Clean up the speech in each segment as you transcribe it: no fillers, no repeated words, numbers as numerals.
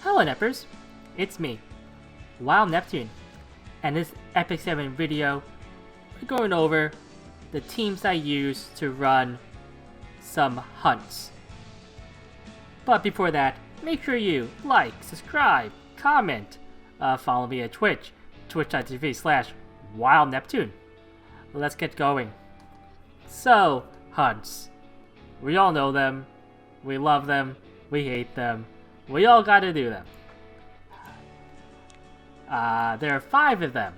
Hello Neppers, it's me, Wild Neptune, and this Epic 7 video, we're going over the teams I use to run some hunts. But before that, make sure you like, subscribe, comment, follow me at Twitch, twitch.tv/WildNeptune. Let's get going. So, hunts. We all know them, we love them, we hate them. We all gotta do them. There are 5 of them.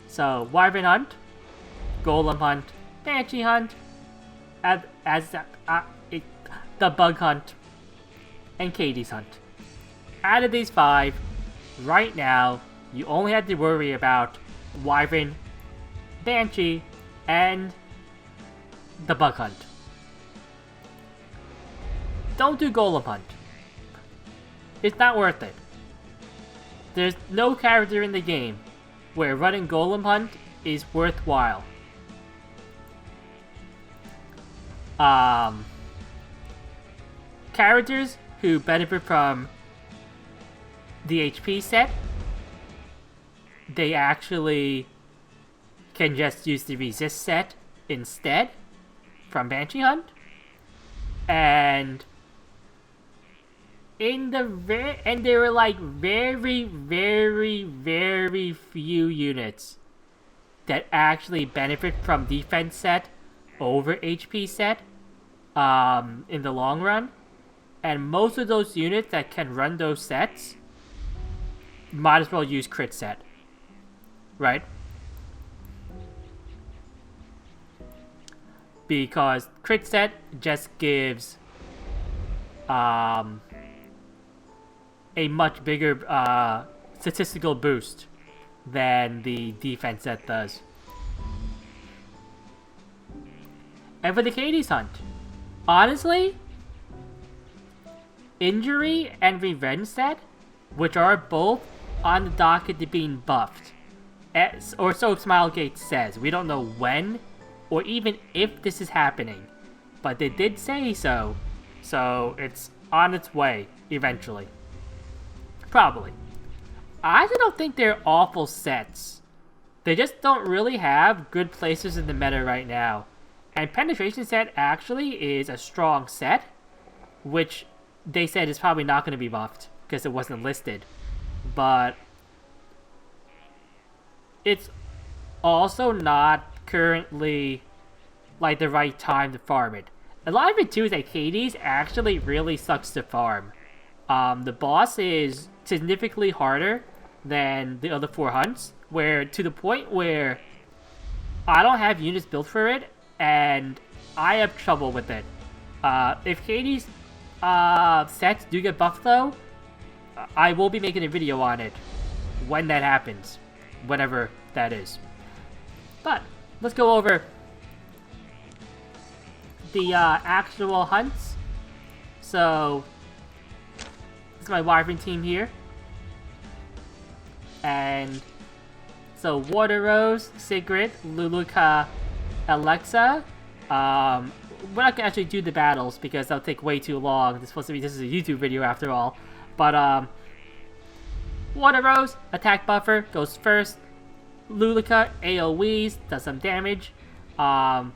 So, Wyvern Hunt, Golem Hunt, Banshee Hunt, the Bug Hunt, and Katie's Hunt. Out of these 5, right now, you only have to worry about Wyvern, Banshee, and the Bug Hunt. Don't do Golem Hunt. It's not worth it. There's no character in the game where running Golem Hunt is worthwhile. Characters who benefit from the HP set, they actually can just use the resist set instead from Banshee Hunt. And there were like very few units that actually benefit from defense set over HP set in the long run, and most of those units that can run those sets might as well use crit set, right? Because crit set just gives a much bigger statistical boost than the defense set does. And for the Katie's Hunt, honestly, Injury and Revenge set, which are both on the docket to being buffed, or so Smilegate says. We don't know when or even if this is happening, but they did say so, so it's on its way eventually. Probably. I actually don't think they're awful sets. They just don't really have good places in the meta right now. And Penetration set actually is a strong set, which they said is probably not going to be buffed because it wasn't listed. But it's also not currently like the right time to farm it. A lot of it too is that Katie's actually really sucks to farm. The boss is significantly harder than the other 4 hunts, where to the point where I don't have units built for it, and I have trouble with it. If Katie's sets do get buffed though, I will be making a video on it when that happens, whenever that is. But let's go over the actual hunts. So this is my Wyvern team here. And so Water Rose, Sigrid, Luluka, Alexa. We're not gonna actually do the battles because that'll take way too long. This is a YouTube video after all. But Water Rose, attack buffer, goes first. Luluka, AoEs, does some damage. Some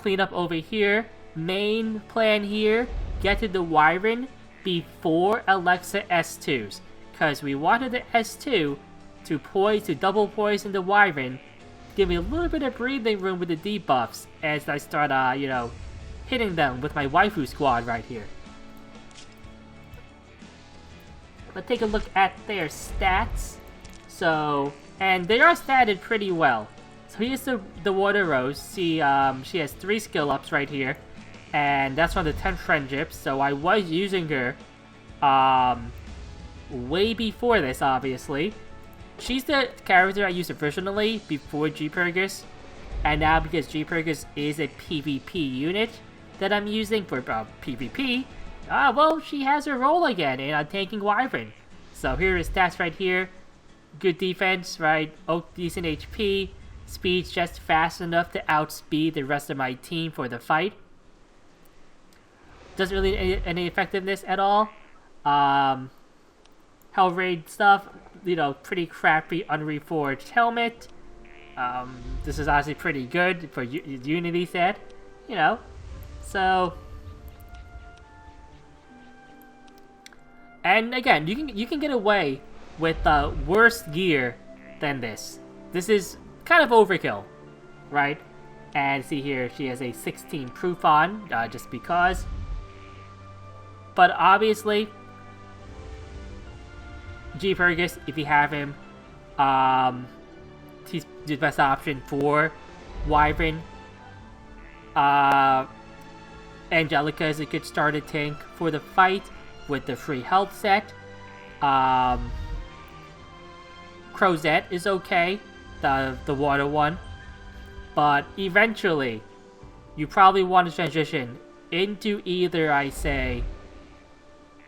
cleanup over here. Main plan here, get to the Wyvern before Alexa S2s. Because we wanted the S2 to double poison the Wyvern, give me a little bit of breathing room with the debuffs as I start, hitting them with my waifu squad right here. Let's take a look at their stats. So, and they are statted pretty well. So here's the Water Rose. See, she has 3 skill ups right here, and that's from the 10 friendships. So I was using her, way before this, obviously. She's the character I used originally before G-Purgus, and now because G-Purgus is a PvP unit that I'm using for PvP, well, she has her role again in tanking Wyvern. So here are stats right here. Good defense, right? Oh, decent HP. Speed's just fast enough to outspeed the rest of my team for the fight. Doesn't really any effectiveness at all. Hellraid stuff, you know, pretty crappy unreforged helmet. This is honestly pretty good for Unity set, you know. So, and again, you can get away with worse gear than this. This is kind of overkill, right? And see here, she has a 16 proof on, just because. But obviously, G. Fergus, if you have him, he's the best option for Wyvern. Angelica is a good starter tank for the fight with the free health set. Crozet is okay, the water one. But eventually, you probably want to transition into either, I say,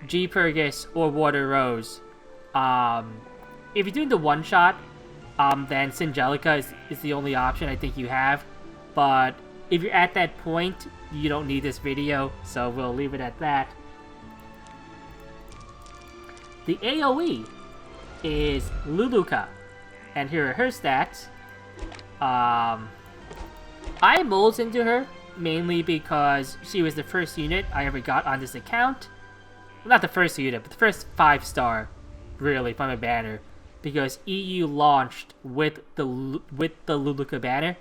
G. Fergus or Water Rose. If you're doing the one-shot, then Singelica is the only option I think you have. But if you're at that point, you don't need this video, so we'll leave it at that. The AoE is Luluka, and here are her stats. I molds into her, mainly because she was the first unit I ever got on this account. Not the first unit, but the first 5-star, really, from a banner. Because EU launched with the Luluka banner.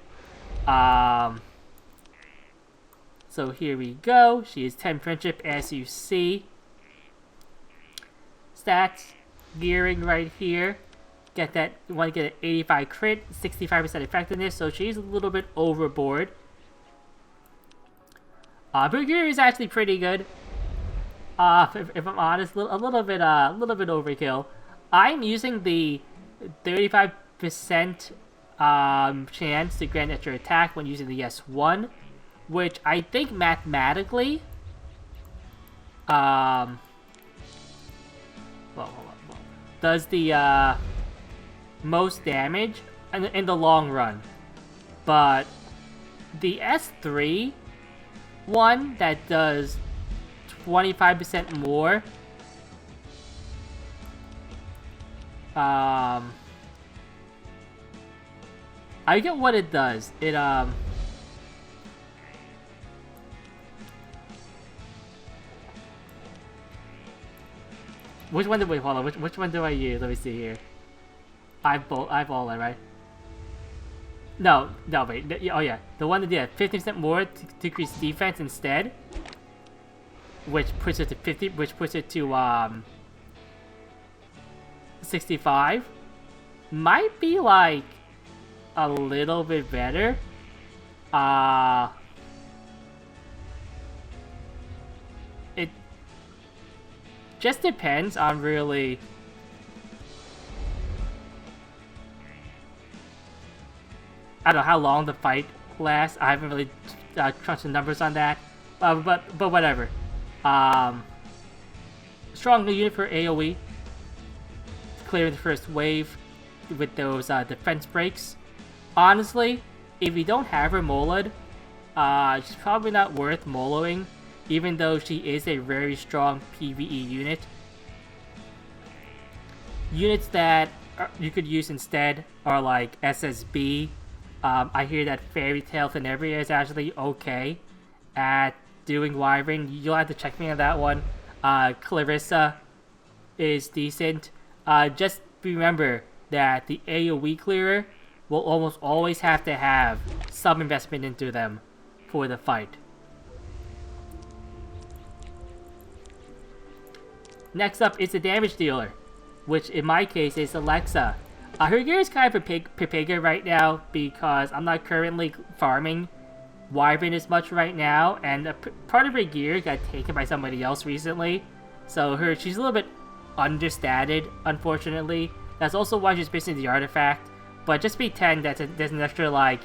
So here we go. She is 10 friendship, as you see. Stats, gearing right here. Get that, you want to get an 85 crit, 65% effectiveness, so she's a little bit overboard. Her gear is actually pretty good. If I'm honest, a little bit overkill. I'm using the 35% chance to grant extra attack when using the S1, which I think mathematically, does the most damage in the long run. But the S3 one that does 25% more, I get what it does. It which one do we follow? Which one do I use? Let me see here. Eyeball it, right? No, wait. Oh yeah, the one that did 15% more to decrease defense instead, which puts it to 50. Which puts it to 65. Might be like a little bit better. It just depends on really. I don't know how long the fight lasts. I haven't really crunched the numbers on that, but whatever. Strong unit for AoE, clearing the first wave with those defense breaks. Honestly, if you don't have her moloed, she's probably not worth moloing, even though she is a very strong PvE unit. Units that you could use instead are like SSB. I hear that Fairy Tail Tenebria is actually okay at doing Wyvern. You'll have to check me on that one. Clarissa is decent. Just remember that the AoE clearer will almost always have to have some investment into them for the fight. Next up is the damage dealer, which in my case is Alexa. Her gear is kind of Pepega right now because I'm not currently farming Wyvern as much right now, and part of her gear got taken by somebody else recently, so she's a little bit understated, unfortunately. That's also why she's missing the artifact, but just pretend that there's an extra like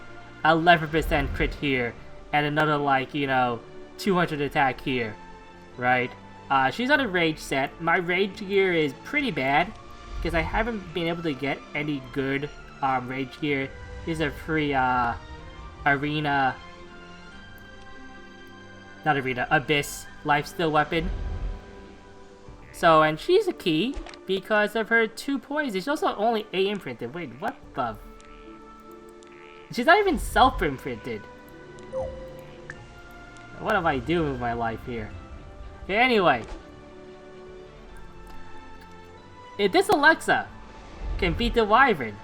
11% crit here, and another like, you know, 200 attack here, right? She's on a rage set. My rage gear is pretty bad, because I haven't been able to get any good rage gear. Here's a free arena, not arena, abyss lifesteal weapon. So, and she's a key because of her 2 points. She's also only A imprinted. Wait, what the? She's not even self-imprinted. What am I doing with my life here? Okay, anyway. If this Alexa can beat the Wyvern,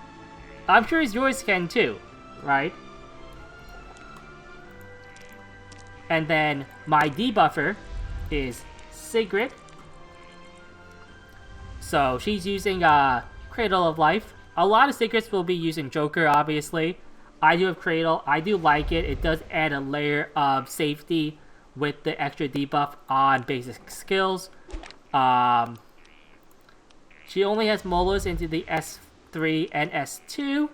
I'm sure yours can too, right? And then my debuffer is Sigrid. So she's using Cradle of Life. A lot of Secrets will be using Joker, obviously. I do have Cradle. I do like it. It does add a layer of safety with the extra debuff on basic skills. She only has Molas into the S3 and S2.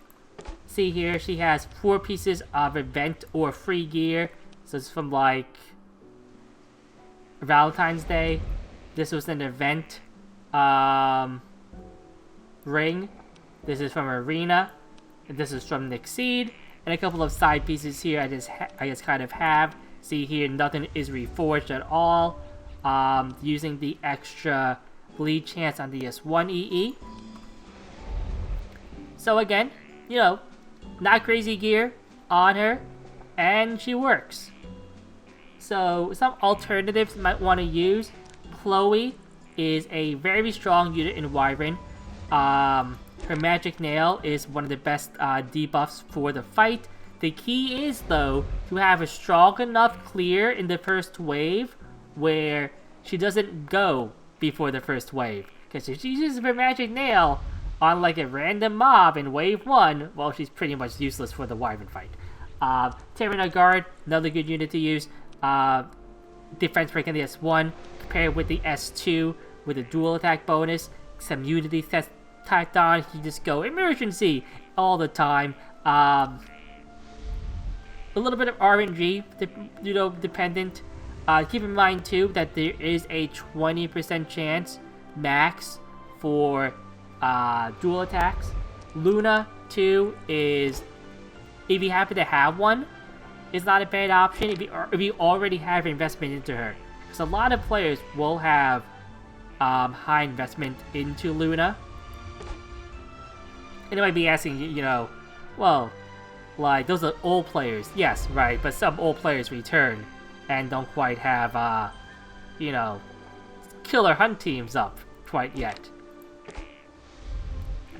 See here, she has 4 pieces of event or free gear. So it's from like Valentine's Day. This was an event ring. This is from Arena. And this is from Exceed. And a couple of side pieces here I just kind of have. See here, nothing is reforged at all. Using the extra bleed chance on the S1 EE. So again, you know, not crazy gear on her, and she works. So some alternatives you might want to use. Chloe is a very strong unit in Wyvern. Her Magic Nail is one of the best debuffs for the fight. The key is, though, to have a strong enough clear in the first wave where she doesn't go before the first wave. Because if she uses her Magic Nail on like a random mob in wave 1, well, she's pretty much useless for the Wyvern fight. Terrana Guard, another good unit to use. Defense break in the S1, compared with the S2 with a dual attack bonus. Some unity test tacked on, you just go emergency all the time. A little bit of RNG, you know, dependent. Keep in mind too that there is a 20% chance max for dual attacks. Luna too is, if you happen to have one, is not a bad option if you already have investment into her. Because a lot of players will have high investment into Luna. And they might be asking, you know, well, like, those are old players. Yes, right, but some old players return and don't quite have, you know, killer hunt teams up quite yet.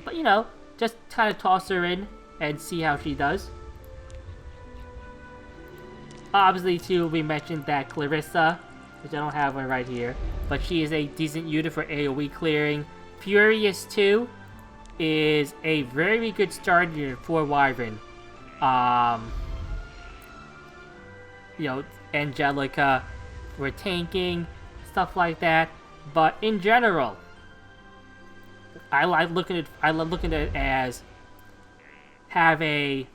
But, you know, just kind of toss her in and see how she does. Obviously, too, we mentioned that Clarissa, which I don't have one right here, but she is a decent unit for AoE clearing. Furious, too, is a very good starter unit for Wyvern. You know, Angelica for tanking, stuff like that. But in general, I like looking at it as have a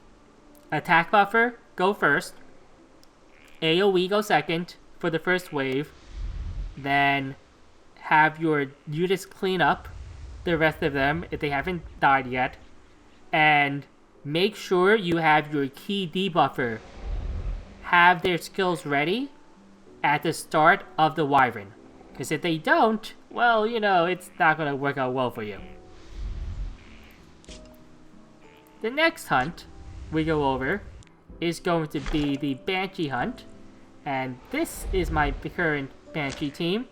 attack buffer go first, AoE go second for the first wave, then have your units clean up the rest of them if they haven't died yet, and make sure you have your key debuffer have their skills ready at the start of the Wyvern. Because if they don't, well, you know, it's not going to work out well for you. The next hunt we go over is going to be the Banshee hunt. And this is my current Banshee team.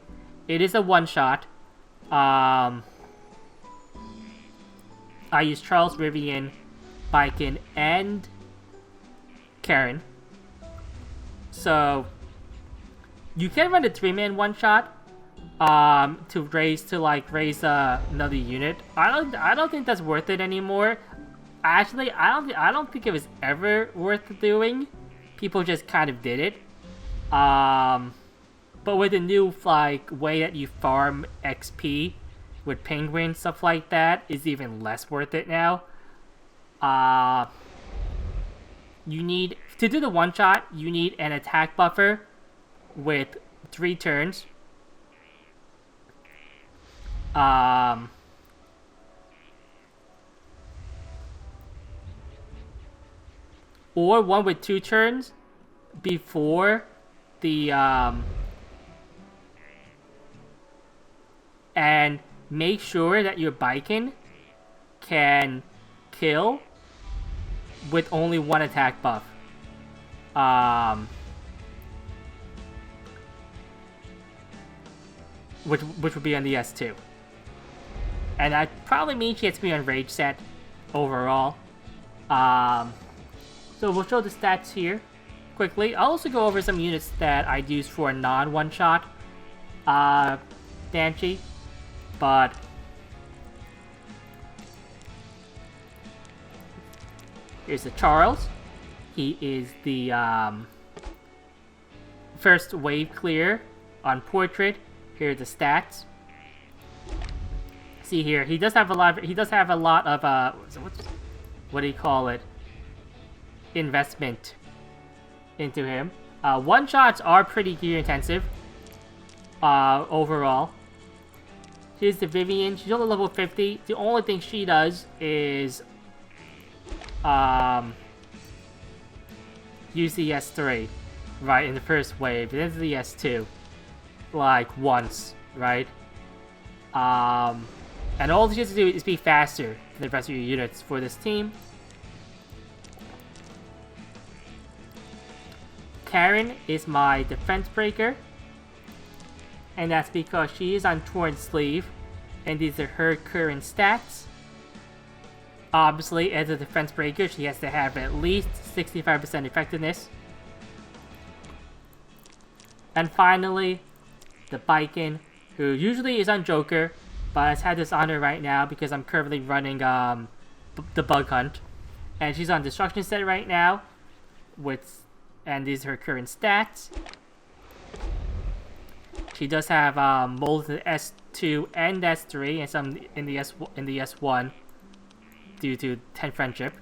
It is a one-shot. I use Charles, Rivian, Biken, and Karen. So you can run a 3-man one-shot to raise another unit. I don't think that's worth it anymore. Actually, I don't think it was ever worth doing. People just kind of did it. But with the new way that you farm XP with penguins, stuff like that, is even less worth it now. You need to do the one shot. You need an attack buffer with 3 turns. Or one with 2 turns before the and make sure that your Baiken can kill with only one attack buff. Which would be on the S2. And that probably means she hits me on Rage Set overall. So we'll show the stats here quickly. I'll also go over some units that I'd use for a non-one-shot Banshee. But here's the Charles. He is the first wave clear on Portrait. Here are the stats. See here, he does have a lot. He does have a lot of what do you call it? Investment into him. One shots are pretty gear intensive. Overall. Here's the Vivian. She's only level 50. The only thing she does is use the S3, right, in the first wave. Then the S2, like once, right? And all she has to do is be faster than the rest of your units for this team. Karen is my defense breaker. And that's because she is on Torn Sleeve, and these are her current stats. Obviously, as a defense breaker, she has to have at least 65% effectiveness. And finally, the Baiken, who usually is on Joker, but has had this on her right now because I'm currently running the Bug Hunt. And she's on Destruction Set right now, and these are her current stats. She does have molds in the S2 and S3, and some in the S1 due to 10 friendship.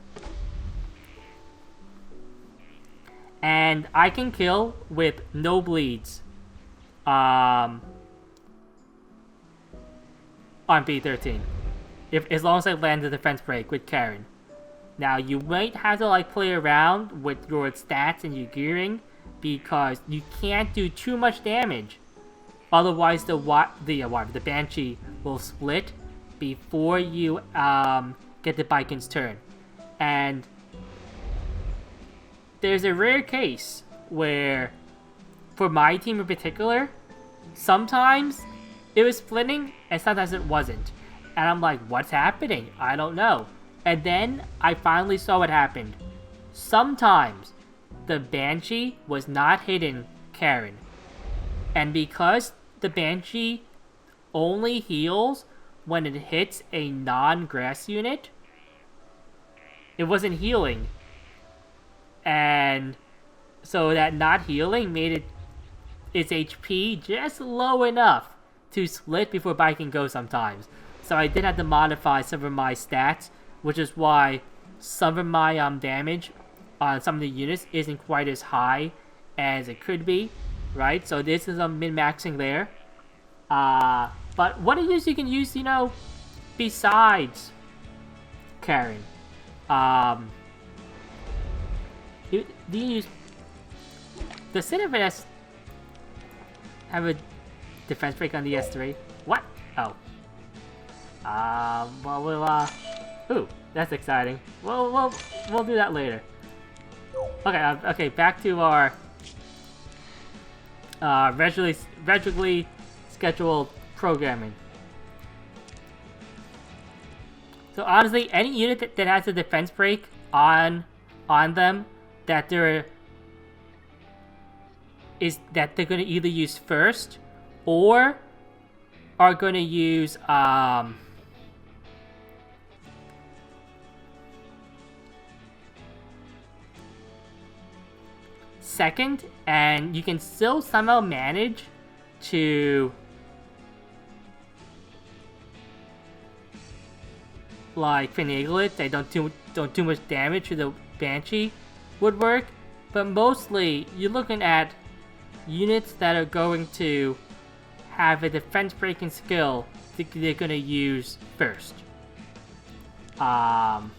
And I can kill with no bleeds on B13, as long as I land the defense break with Karen. Now you might have to play around with your stats and your gearing because you can't do too much damage. Otherwise, the Banshee will split before you get the Baiken's turn. And there's a rare case where, for my team in particular, sometimes it was splitting and sometimes it wasn't. And I'm like, what's happening? I don't know. And then I finally saw what happened. Sometimes the Banshee was not hitting Karen. And because the Banshee only heals when it hits a non-grass unit, it wasn't healing. And so that not healing made its HP just low enough to split before Baiken go sometimes. So I did have to modify some of my stats, which is why some of my damage on some of the units isn't quite as high as it could be. Right, so this is min-maxing there. But what use you can use, besides Karen? Do you use the Cinemas have a defense break on the S3? What? Oh. Well, we'll ooh, that's exciting. We'll do that later. Okay, back to our regularly scheduled programming. So honestly, any unit that has a defense break on them that they're going to either use first or are going to use second, and you can still somehow manage to finagle it. They don't do much damage to the Banshee would work, but mostly you're looking at units that are going to have a defense breaking skill they're going to use first. So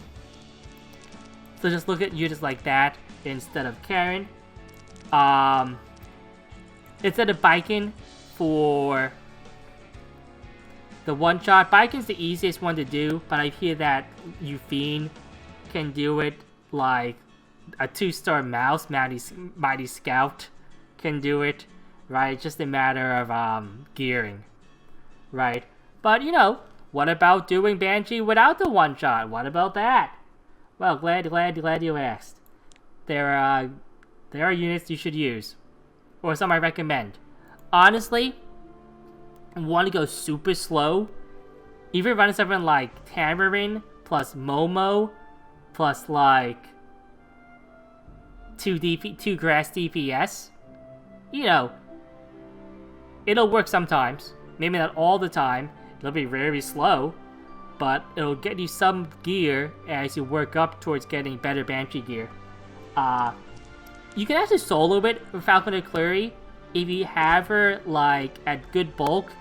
just look at units like that instead of Karen. Instead of Baiken for The one-shot, Biken's the easiest one to do, but I hear that Euphine can do it, like a 2-star mouse, Mighty Scout can do it, right? It's just a matter of gearing, right? But you know, what about doing Banshee without the one-shot? What about that? Well, glad you asked. There are units you should use, or some I recommend. Honestly, want to go super slow, even running something like Tamarin plus Momo plus like 2 grass DPS, you know, it'll work sometimes. Maybe not all the time. It'll be very slow, but it'll get you some gear as you work up towards getting better Banshee gear. You can actually solo it with Falconer Clury if you have her like at good bulk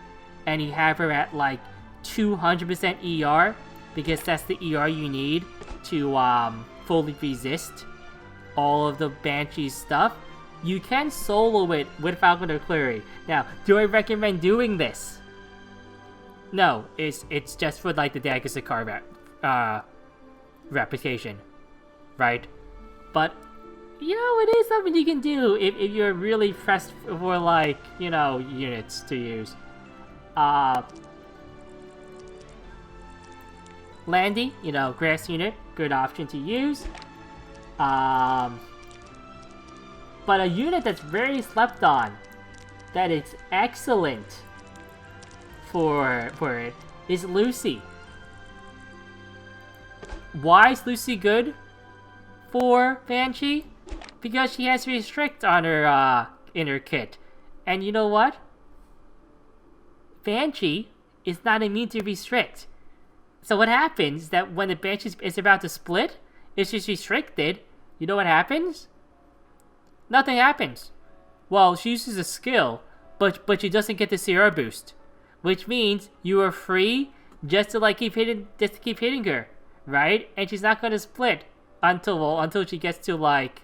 and you have her at like 200% ER, because that's the ER you need to fully resist all of the Banshee stuff. You can solo it with Falconer Clury. Now, do I recommend doing this? No, it's just for like the Dagger replication, right? But you know, it is something you can do if you're really pressed for like, you know, units to use. Landy, you know, grass unit, good option to use. But a unit that's very slept on, that is excellent for it, is Lucy. Why is Lucy good for Banshee? Because she has Restrict on her in her kit. And you know what? Banshee is not immune to Restrict. So what happens is that when the Banshee is about to split, if she's restricted, you know what happens? Nothing happens. Well, she uses a skill, but she doesn't get the CR boost, which means you are free just to keep hitting her, right? And she's not gonna split until she gets to like,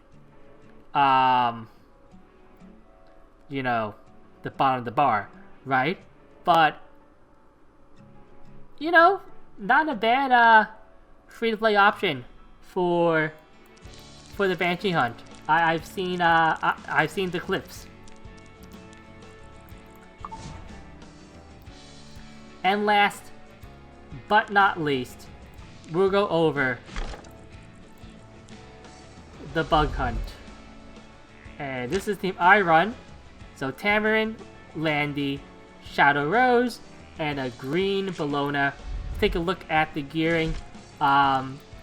you know, the bottom of the bar, right? But you know, not a bad free-to-play option for the Banshee hunt. I've seen the clips. And last but not least, we'll go over the bug hunt. And this is the team I run. So Tamarin, Landy, Shadow Rose, and a green Bellona. Take a look at the gearing.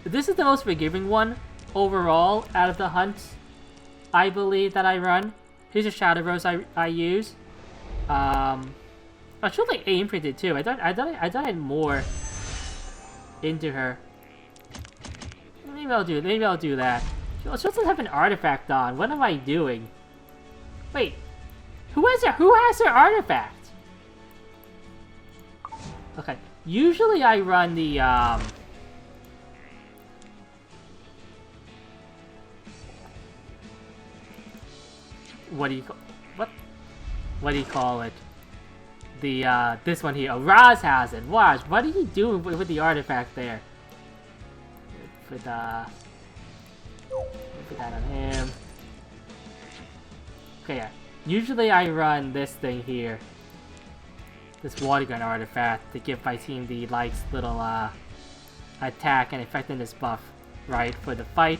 This is the most forgiving one overall out of the hunts, I believe, that I run. Here's a Shadow Rose I use. I should like aim printed too. I thought I had more into her. Maybe I'll do that. She doesn't have an artifact on. What am I doing? Wait, who has her artifact? Okay, usually I run the what do you call it? The this one here. Oh, Raz has it. Watch, what are you doing with the artifact there? Put that on him. Okay, yeah. Usually I run this thing here. This water gun artifact to give my team the little attack and effectiveness buff, right, for the fight.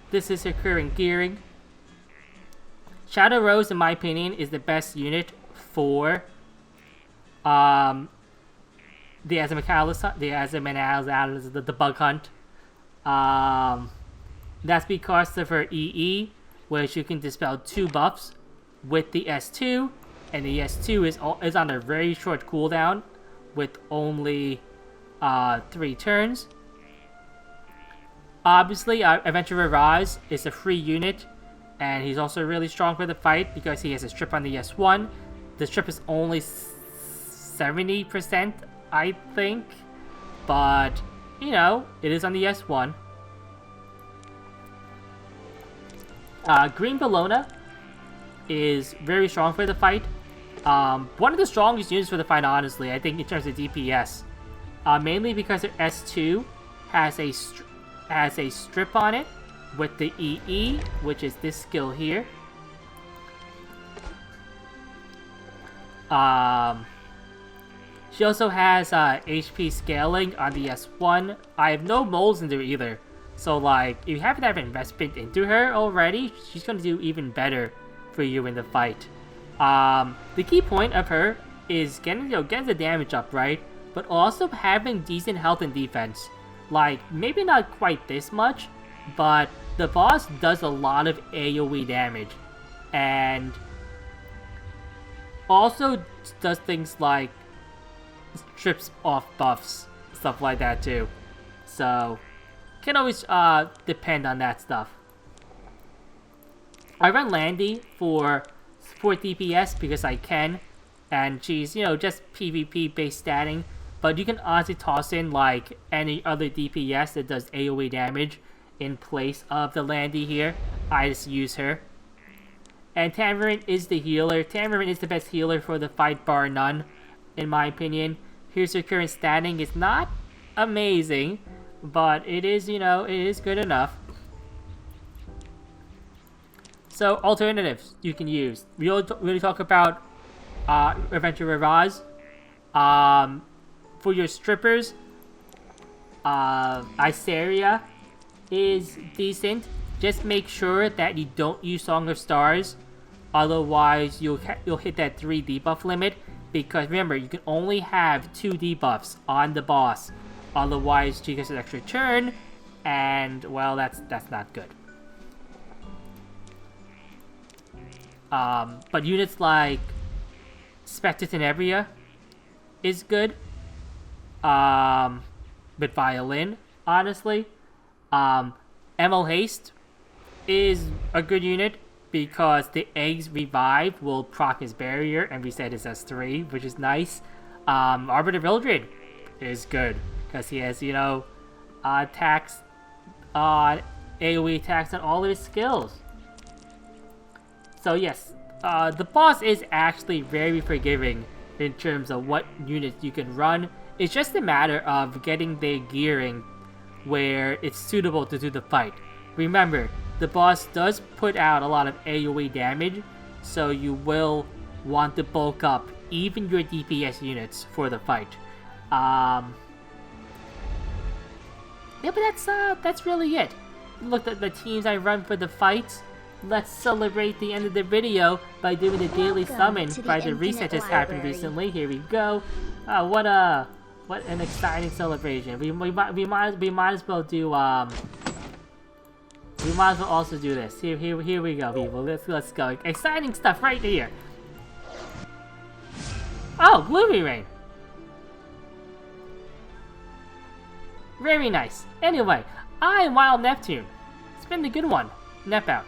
This is her current gearing. Shadow Rose, in my opinion, is the best unit for the the bug hunt. That's because of her EE, which you can dispel 2 buffs with the S2, and the S2 is on a very short cooldown with only 3 turns. Obviously, Adventurer Raz is a free unit, and he's also really strong for the fight because he has a strip on the S1. The strip is only 70%, I think, but you know, it is on the S1. Green Bellona is very strong for the fight. One of the strongest units for the fight, honestly, I think, in terms of DPS. Mainly because their S2 has a strip on it with the EE, which is this skill here. She also has HP scaling on the S1. I have no molds into her either. So, like, if you haven't had investment into her already, she's going to do even better for you in the fight. The key point of her is getting the damage up, right? But also having decent health and defense. Like, maybe not quite this much, but the boss does a lot of AoE damage. And also does things like strips off buffs, stuff like that too. So, can always depend on that stuff. I run Landy for support DPS because I can, and she's, just PvP based statting, but you can honestly toss in like any other DPS that does AoE damage in place of the Landy here. I just use her. And Tamarind is the healer. Tamarind is the best healer for the fight, bar none, in my opinion. Here's her current statting. It's not amazing, but it is, it is good enough. So, alternatives you can use. We really talk about Adventure Raz. For your strippers, Iseria is decent. Just make sure that you don't use Song of Stars. Otherwise, you'll hit that 3 debuff limit. Because remember, you can only have 2 debuffs on the boss. Otherwise, she gets an extra turn. And, well, that's not good. But units like Spectre Tenebria is good. With Violin, honestly. ML Haste is a good unit because the eggs revive will proc his barrier and reset his S3, which is nice. Arbiter Mildred is good because he has, attacks on AoE attacks on all of his skills. So yes, the boss is actually very forgiving in terms of what units you can run. It's just a matter of getting their gearing where it's suitable to do the fight. Remember, the boss does put out a lot of AoE damage, so you will want to bulk up even your DPS units for the fight. Yeah, but that's really it. Look at the teams I run for the fights. Let's celebrate the end of the video by doing the daily summon by the reset that's happened recently. Here we go. What an exciting celebration. We might as well do we might as well also do this. Here we go, people. Let's go. Exciting stuff right here. Oh, Gloomy Rain. Very nice. Anyway, I'm Wild Neptune. It's been a good one. Nep out.